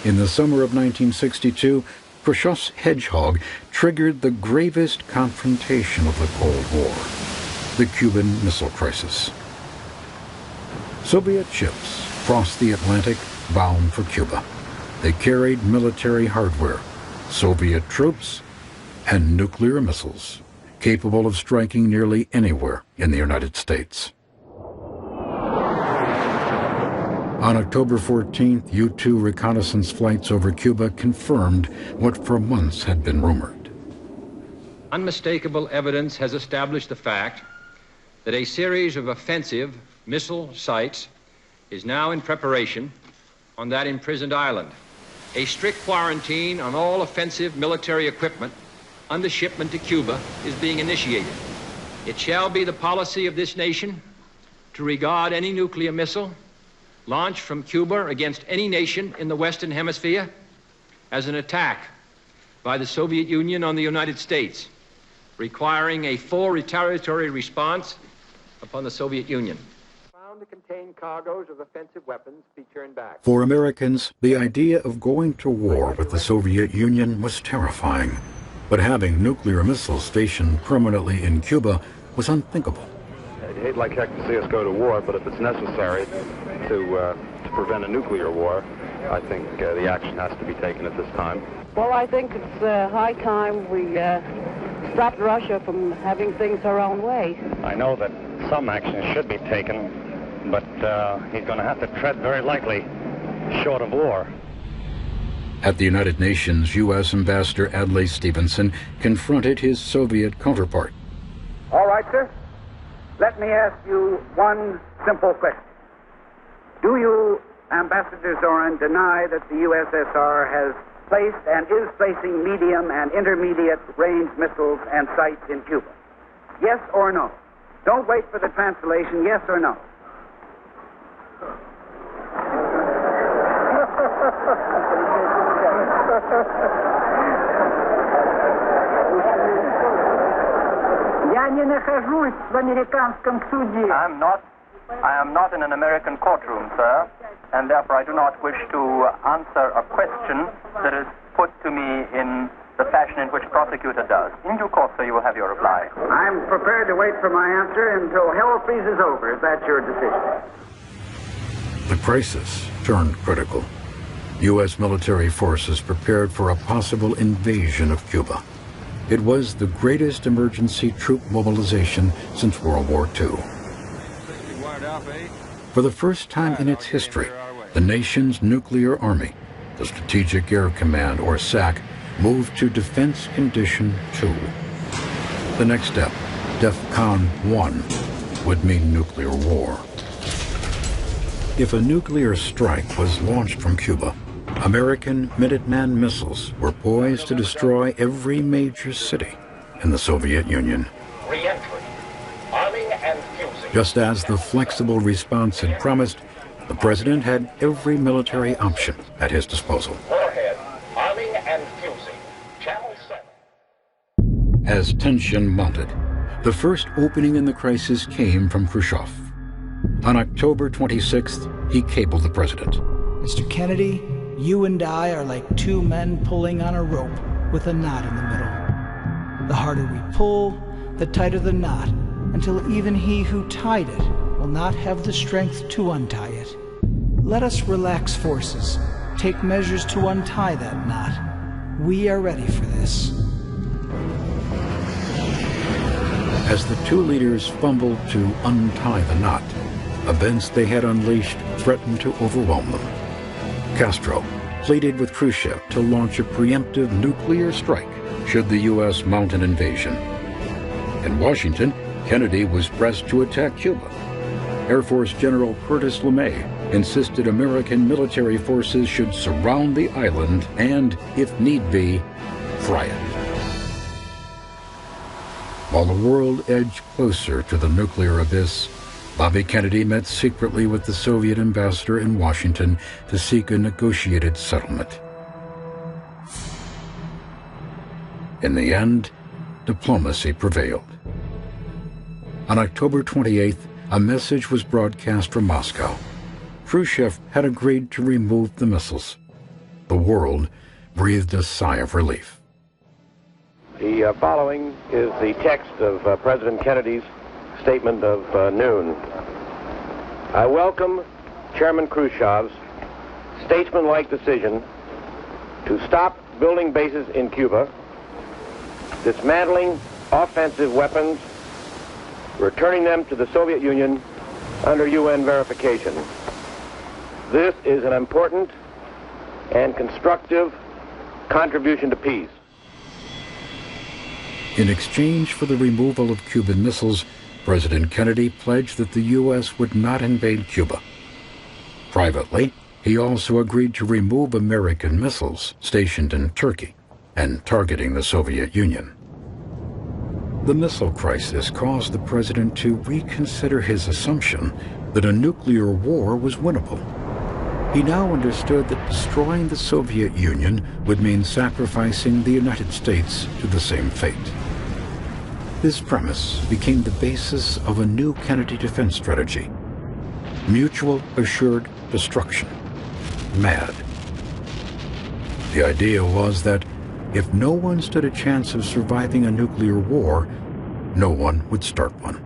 In the summer of 1962, Khrushchev's hedgehog triggered the gravest confrontation of the Cold War, the Cuban Missile Crisis. Soviet ships crossed the Atlantic bound for Cuba. They carried military hardware, Soviet troops, and nuclear missiles capable of striking nearly anywhere in the United States. On October 14th, U-2 reconnaissance flights over Cuba confirmed what for months had been rumored. Unmistakable evidence has established the fact that a series of offensive missile sites is now in preparation on that imprisoned island. A strict quarantine on all offensive military equipment under shipment to Cuba is being initiated. It shall be the policy of this nation to regard any nuclear missile launched from Cuba against any nation in the Western Hemisphere as an attack by the Soviet Union on the United States, requiring a full retaliatory response upon the Soviet Union. Found to contain cargoes of offensive weapons be turned back. For Americans, the idea of going to war with the Soviet Union was terrifying, but having nuclear missiles stationed permanently in Cuba was unthinkable. I'd hate like heck to see us go to war, but if it's necessary to prevent a nuclear war, I think the action has to be taken at this time. Well, I think it's high time we stopped Russia from having things our own way. I know that some action should be taken, but he's going to have to tread very lightly, short of war. At the United Nations, U.S. Ambassador Adlai Stevenson confronted his Soviet counterpart. All right, sir. Let me ask you one simple question. Do you, Ambassador Zorin, deny that the USSR has placed and is placing medium and intermediate range missiles and sites in Cuba? Yes or no? Don't wait for the translation. Yes or no? I am not in an American courtroom, sir, and therefore I do not wish to answer a question that is put to me in the fashion in which a prosecutor does. In due course, sir, you will have your reply. I'm prepared to wait for my answer until hell freezes over, if that's your decision. The crisis turned critical. U.S. military forces prepared for a possible invasion of Cuba. It was the greatest emergency troop mobilization since World War II. For the first time in its history, the nation's nuclear army, the Strategic Air Command, or SAC, moved to Defense Condition 2. The next step, DEFCON 1, would mean nuclear war. If a nuclear strike was launched from Cuba, American Minuteman missiles were poised to destroy every major city in the Soviet Union. Re-entry, arming and fusing. Just as the flexible response had promised, the president had every military option at his disposal. Warhead, arming and fusing. Channel 7. As tension mounted, the first opening in the crisis came from Khrushchev. On October 26th, he cabled the president. Mr. Kennedy, you and I are like two men pulling on a rope with a knot in the middle. The harder we pull, the tighter the knot, until even he who tied it will not have the strength to untie it. Let us relax forces, take measures to untie that knot. We are ready for this. As the two leaders fumbled to untie the knot, events they had unleashed threatened to overwhelm them. Castro pleaded with Khrushchev to launch a preemptive nuclear strike should the U.S. mount an invasion. In Washington, Kennedy was pressed to attack Cuba. Air Force General Curtis LeMay insisted American military forces should surround the island and, if need be, fry it. While the world edged closer to the nuclear abyss, Bobby Kennedy met secretly with the Soviet ambassador in Washington to seek a negotiated settlement. In the end, diplomacy prevailed. On October 28th, a message was broadcast from Moscow. Khrushchev had agreed to remove the missiles. The world breathed a sigh of relief. The following is the text of President Kennedy's statement of noon. I welcome Chairman Khrushchev's statesmanlike decision to stop building bases in Cuba, dismantling offensive weapons, returning them to the Soviet Union under UN verification. This is an important and constructive contribution to peace. In exchange for the removal of Cuban missiles, President Kennedy pledged that the U.S. would not invade Cuba. Privately, he also agreed to remove American missiles stationed in Turkey and targeting the Soviet Union. The missile crisis caused the president to reconsider his assumption that a nuclear war was winnable. He now understood that destroying the Soviet Union would mean sacrificing the United States to the same fate. This premise became the basis of a new Kennedy defense strategy: mutual assured destruction, MAD. The idea was that if no one stood a chance of surviving a nuclear war, no one would start one.